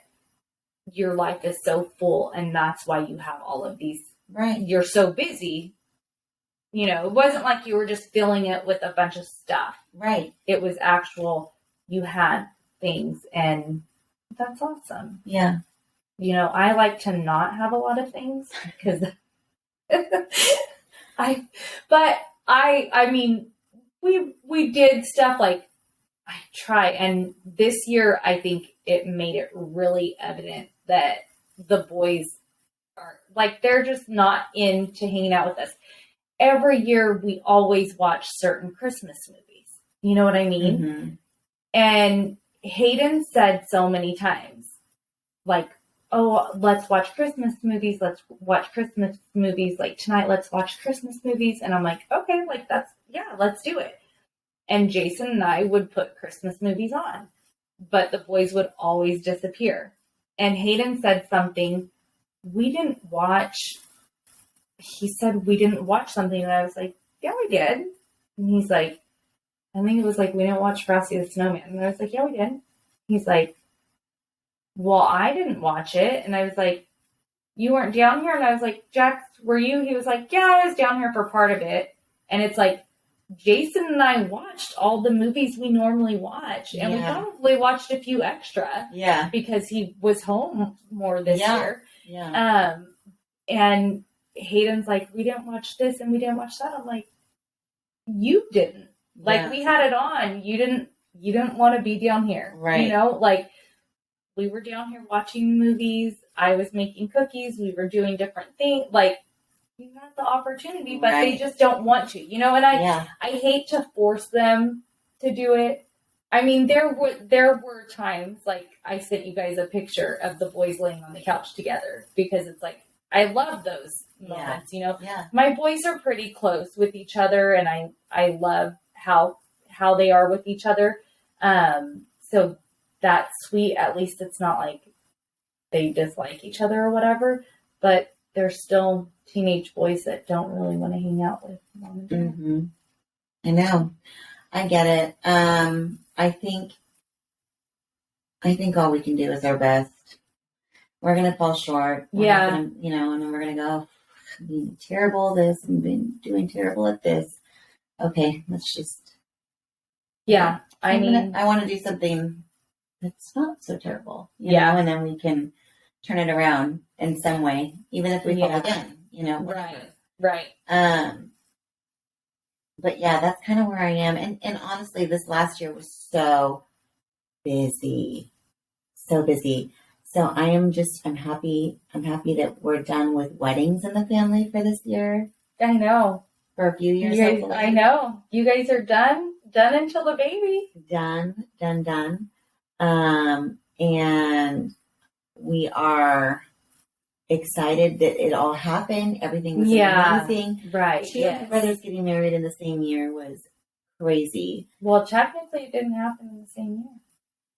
your life is so full, and that's why you have all of these. Right. You're so busy. You know, it wasn't like you were just filling it with a bunch of stuff. Right. It was actual, you had things, and that's awesome. Yeah. You know, I like to not have a lot of things because I mean, we did stuff like, I try, and this year I think it made it really evident that the boys are like, they're just not into hanging out with us. Every year we always watch certain Christmas movies. You know what I mean? And Hayden said so many times, like, oh, let's watch Christmas movies. Let's watch Christmas movies. Like, tonight, let's watch Christmas movies. And I'm like, okay, like, let's do it. And Jason and I would put Christmas movies on, but the boys would always disappear. And Hayden said something, he said we didn't watch something. And I was like, yeah, we did. And he's like, I think it was like, we didn't watch Frosty the Snowman. And I was like, yeah, we did. He's like, well, I didn't watch it. And I was like, you weren't down here? And I was like, Jax, were you? He was like, yeah, I was down here for part of it. And it's like, Jason and I watched all the movies we normally watch. And we probably watched a few extra. Yeah. Because he was home more this year. Yeah. And Hayden's like, we didn't watch this and we didn't watch that. I'm like, you didn't. Like, Yeah. we had it on. You didn't want to be down here. Right. You know, like, we were down here watching movies. I was making cookies. We were doing different things. Like, you had the opportunity, but they just don't want to, you know, and I hate to force them to do it. I mean, there were times, like, I sent you guys a picture of the boys laying on the couch together because it's like, I love those moments, you know. Yeah. My boys are pretty close with each other, and I love how they are with each other. So that's sweet. At least it's not like they dislike each other or whatever, but they're still teenage boys that don't really want to hang out with mom and dad. Mm-hmm. I know. I get it. I think all we can do is our best. We're going to fall short. We're not gonna, you know, and then we're going to go, I've been terrible at this and been doing terrible at this. Okay, let's just. Yeah. I want to do something that's not so terrible, you know, and then we can turn it around in some way, even if we fall again, you know. Whatever. Right. But yeah, that's kind of where I am. And honestly, this last year was so busy. So busy. So I'm happy that we're done with weddings in the family for this year. I know. For a few years. I know. You guys are done until the baby. Done. And we are excited that it all happened. Everything was amazing. Right. 2 of my brothers getting married in the same year was crazy. Well, technically it didn't happen in the same year.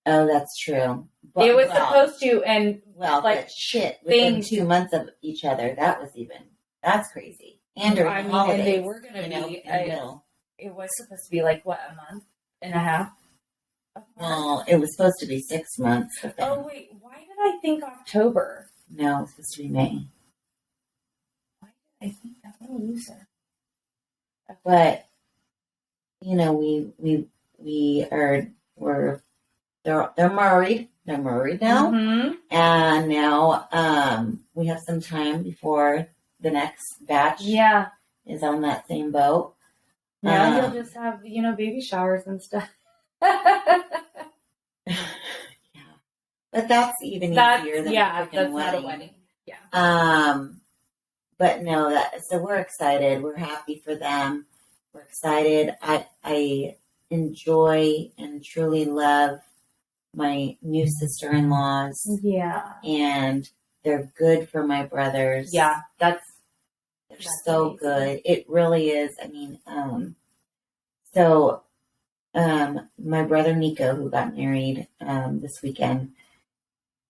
Oh, that's true. But, it was supposed to, and like shit within 2 months of each other. That's crazy. And during the holidays, and they were going to be in the middle. It was supposed to be like what, a month and a half? Well, it was supposed to be 6 months. Oh wait, why did I think October? No, it's supposed to be May. Why did I think that? What a loser. But you know, they're married. They're married now, and now we have some time before the next batch. Is on that same boat. Now you'll just have baby showers and stuff. But that's even easier than a freaking wedding. Not a wedding. Yeah. But no, so we're excited. We're happy for them. We're excited. I enjoy and truly love my new sister-in-laws. Yeah. And they're good for my brothers. Yeah, they're so amazing. Good. It really is. I mean, my brother Nico, who got married this weekend,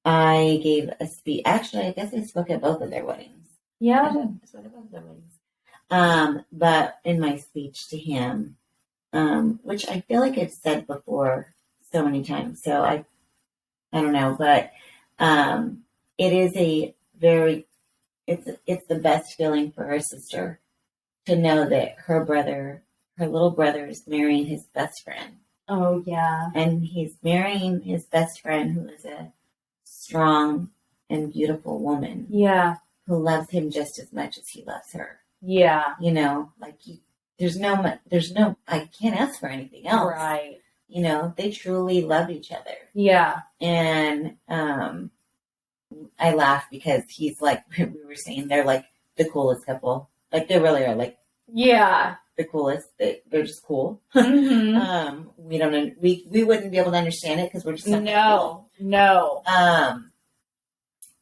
I gave a speech. Actually, I guess I spoke at both of their weddings. Yeah. I spoke at both of their weddings. But in my speech to him, which I feel like I've said before so many times, so I don't know, but it is it's the best feeling for her sister to know that her little brother is marrying his best friend. Oh, yeah. And he's marrying his best friend, who is a strong and beautiful woman. Yeah. Who loves him just as much as he loves her. Yeah. You know, like there's no, I can't ask for anything else. Right. You know, they truly love each other. Yeah. And I laugh because he's like, we were saying, they're like the coolest couple. Like they really are like. Yeah. The coolest. They're just cool. Mm-hmm. We wouldn't be able to understand it because we're just no.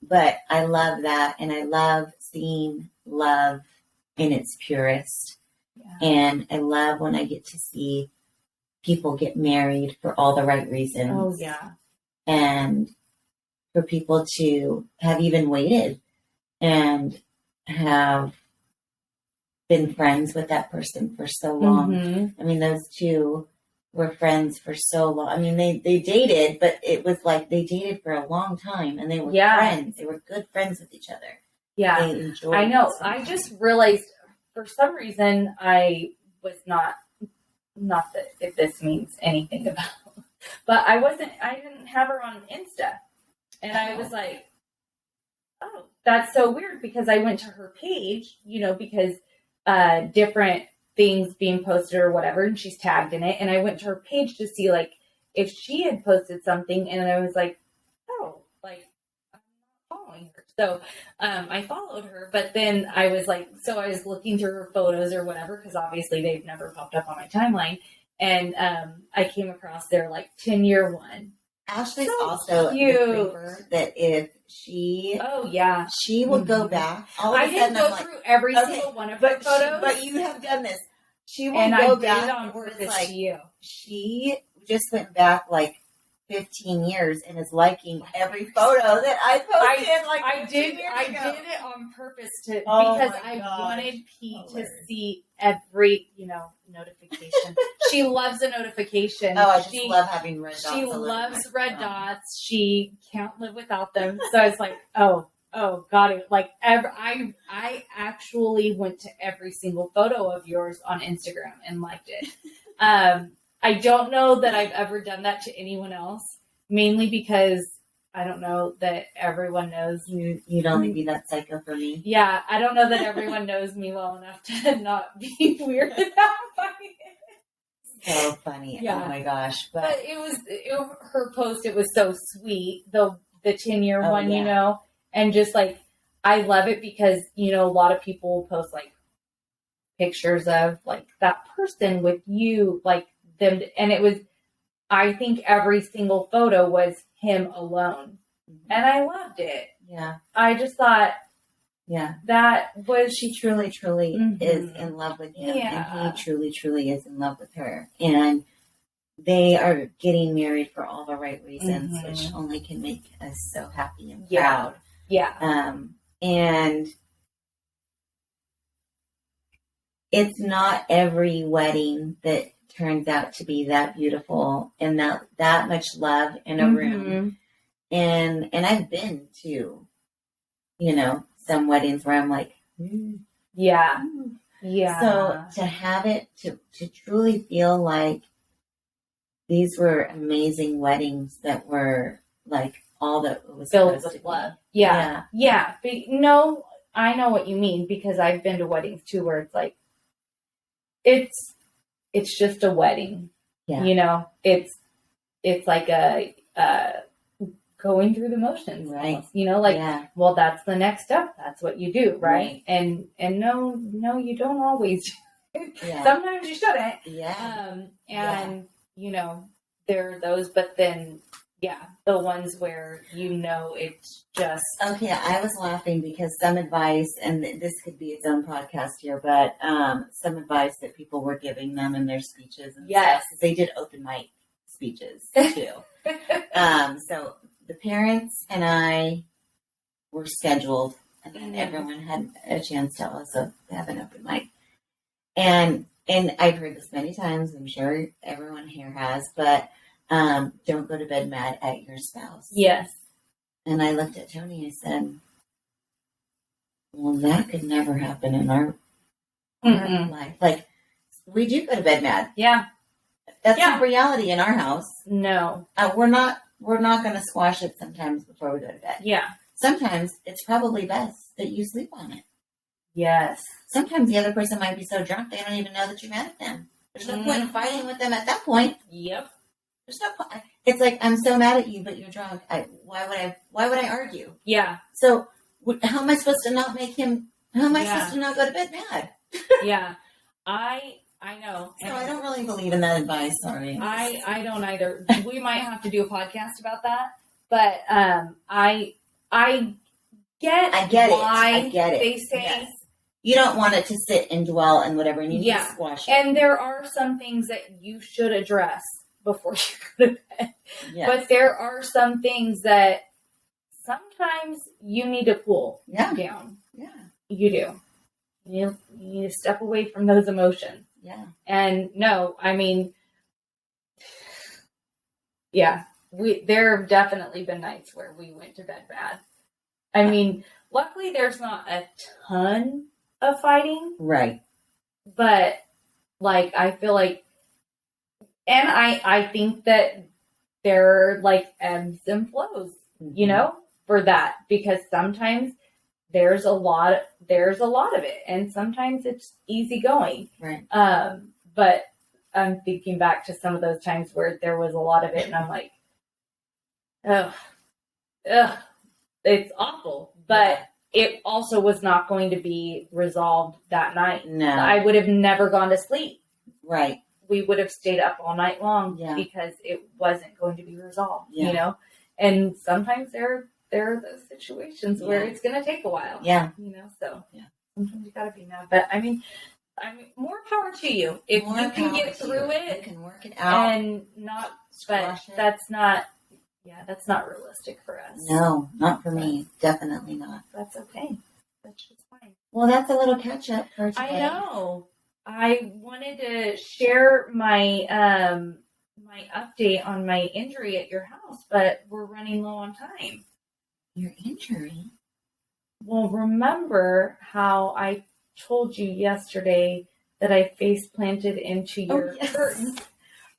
But I love that, and I love seeing love in its purest. Yeah. And I love when I get to see people get married for all the right reasons. Oh yeah. And for people to have even waited and have been friends with that person for so long. Mm-hmm. I mean, those two were friends for so long. I mean, they dated, but it was like they dated for a long time, and they were friends. They were good friends with each other. Yeah, they enjoyed. I know. I just realized for some reason I was not that if this means anything about, but I didn't have her on Insta, and I was like, oh, that's so weird, because I went to her page, because different things being posted or whatever, and she's tagged in it. And I went to her page to see like if she had posted something, and I was like, oh, like I'm not following her. So I followed her, but then I was like, so I was looking through her photos or whatever, because obviously they've never popped up on my timeline. And I came across their like 10-year one. Ashley's So also cute. the creeper that if she, oh yeah, she will go back. All of I a didn't sudden, go I'm like, through every okay, single one of her photos, but you have done this. She will and go I did back it on where it's purpose like, to you. she just went back like 15 years and is liking every photo that I posted. I did it on purpose because I wanted Pete to see every notification. She loves a notification. Oh, I just love having red dots. She loves red dots. She can't live without them. So I was like, oh, got it. Like I actually went to every single photo of yours on Instagram and liked it. I don't know that I've ever done that to anyone else, mainly because I don't know that everyone knows. You'd only be that psycho for me. Yeah, I don't know that everyone knows me well enough to not be weird about it. So funny. Yeah. Oh my gosh. But her post, it was so sweet. The 10-year one, yeah. and just like, I love it because, a lot of people post like pictures of like that person with you, like them. And it was, I think every single photo was him alone. Mm-hmm. And I loved it. Yeah. I just thought, that was. She truly is in love with him. Yeah. And he truly is in love with her. And they are getting married for all the right reasons, which only can make us so happy and proud. Yeah. And it's not every wedding that turns out to be that beautiful and that much love in a room. And I've been to, some weddings where I'm like, yeah. So to have it, to truly feel like these were amazing weddings that were like all that it was filled with love. Yeah. But, no, I know what you mean, because I've been to weddings too, where it's like, it's just a wedding. Yeah. It's like a going through the motions, right? Almost, well, that's the next step. That's what you do, right? And no, you don't always. Sometimes you shouldn't. Yeah. There are those, but then, the ones where it's just. Okay, I was laughing because some advice, and this could be its own podcast here, but some advice that people were giving them in their speeches. And yes, stuff, they did open mic speeches too. So the parents and I were scheduled, and then everyone had a chance to also have an open mic. And I've heard this many times. I'm sure everyone here has, but don't go to bed mad at your spouse. Yes. And I looked at Tony and I said, well, that could never happen in our life. Like, we do go to bed mad. Yeah. That's not reality in our house. No. We're not going to squash it sometimes before we go to bed. Yeah. Sometimes it's probably best that you sleep on it. Yes. Sometimes the other person might be so drunk they don't even know that you're mad at them. There's no point in fighting with them at that point. Yep. There's no point. It's like, I'm so mad at you, but you're drunk. Why would I argue? Yeah. So how am I supposed to not make him? How am I supposed to not go to bed mad? Yeah. I know. So I don't really believe in that advice. Sorry. I don't either. We might have to do a podcast about that. But I get why I get it. They say you don't want it to sit and dwell and whatever, and you need to squash it. And there are some things that you should address before you go to bed. Yes. But there are some things that sometimes you need to cool down. Yeah. You do. You need to step away from those emotions. Yeah. And no, I mean, there have definitely been nights where we went to bed bad. I mean, luckily there's not a ton of fighting. Right. But like, I feel like, and I think that there are like ebbs and flows, for that, because sometimes there's a lot of it, and sometimes it's easygoing. Right. But I'm thinking back to some of those times where there was a lot of it, and I'm like, ugh, it's awful. But it also was not going to be resolved that night. No. I would have never gone to sleep. Right. We would have stayed up all night long because it wasn't going to be resolved, you know? And sometimes there are those situations where it's going to take a while. Yeah. You know, so sometimes you got to be mad. But I mean, more power to you. If you can get through it, you can work it out. And not, but that's not realistic for us. No, not for me. Definitely not. That's okay. That's just fine. Well, that's a little catch up for today. I know. I wanted to share my my update on my injury at your house, but we're running low on time. Your injury? Well, remember how I told you yesterday that I face planted into your curtain?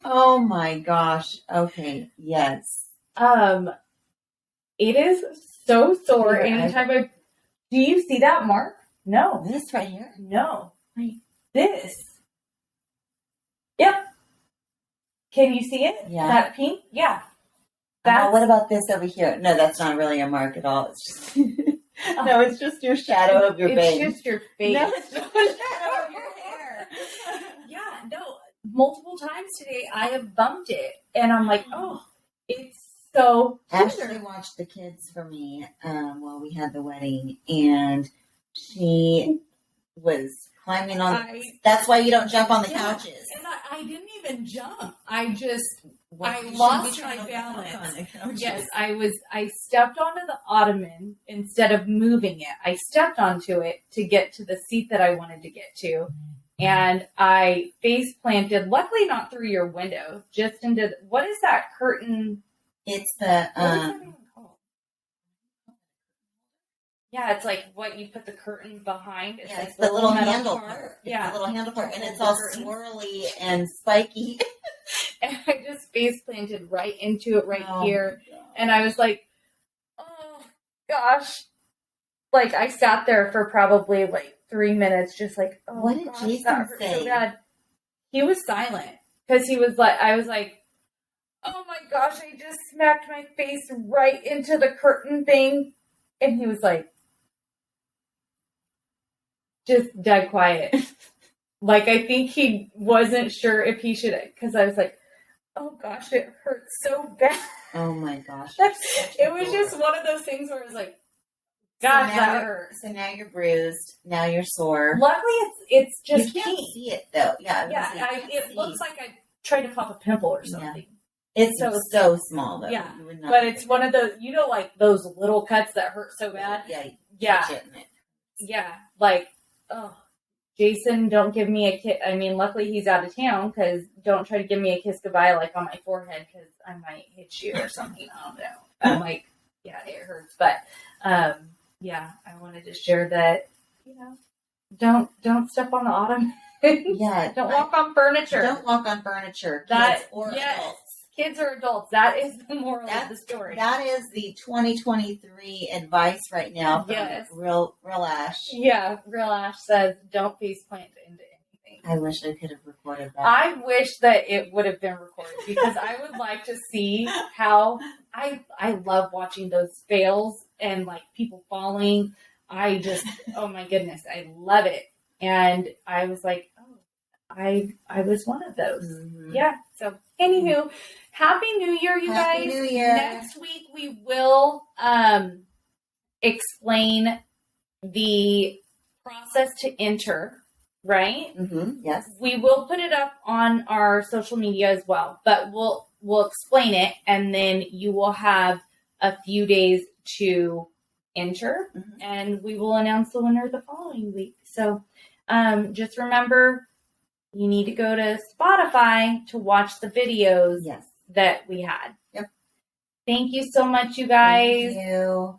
Oh my gosh. Okay. Yes. It is so sore anytime I... Do you see that mark? No. This right here? No. Like this. Yep. Can you see it? Yeah. That pink? Yeah. What about this over here? No, that's not really a mark at all. It's just no, it's just your shadow of your vein. It's just your face. No, it's just the shadow of your hair. Yeah, no. Multiple times today I have bumped it, and I'm like, oh, it's so Ashley watched the kids for me while we had the wedding, and she was climbing on. That's why you don't jump on the couches. And I didn't even jump. I lost my balance. Yes, I stepped onto the ottoman instead of moving it. I stepped onto it to get to the seat that I wanted to get to. And I face planted, luckily not through your window, just into, what is that curtain? It's the, yeah, it's like what you put the curtain behind. It's like the little handle part. Yeah. The little handle part. And it's all swirly and spiky. And I just face planted right into it here. And I was like, oh, gosh. Like, I sat there for probably 3 minutes, just like, oh, what did Jason say? So bad. He was silent because he was like, I was like, oh my gosh, I just smacked my face right into the curtain thing. And he was like, just dead quiet. Like, I think he wasn't sure if he should, because I was like, oh gosh, it hurts so bad. Oh my gosh. It was just one of those things where it was like, gosh, that hurt. So now you're bruised. Now you're sore. Luckily, it's just you can't see it though. Yeah. It looks like I tried to pop a pimple or something. Yeah. It's so small though. Yeah. But it's one of those, like those little cuts that hurt so bad. Yeah. Yeah. Like, oh, Jason, don't give me a kiss. I mean, luckily he's out of town, because don't try to give me a kiss goodbye on my forehead, because I might hit you or something. I don't know. I'm like, yeah, it hurts. But yeah, I wanted to share that, don't step on the ottoman. Yeah. Don't walk on furniture. Don't walk on furniture. Kids or adults. Kids or adults. That is the moral of the story. That is the 2023 advice right now from Real Ash. Yeah, Real Ash says, don't face plant into anything. I wish I could have recorded that. I wish that it would have been recorded, because I would like to see how I love watching those fails and people falling. I just, oh my goodness, I love it. And I was like, oh, I was one of those. Mm-hmm. Yeah. So anywho, Happy New Year, you guys. Happy New Year. Next week we will explain the process to enter, right? Mm-hmm. Yes. We will put it up on our social media as well, but we'll explain it, and then you will have a few days to enter, and we will announce the winner the following week. So just remember, you need to go to Spotify to watch the videos that we had. Yep. Thank you so much, you guys. Thank you.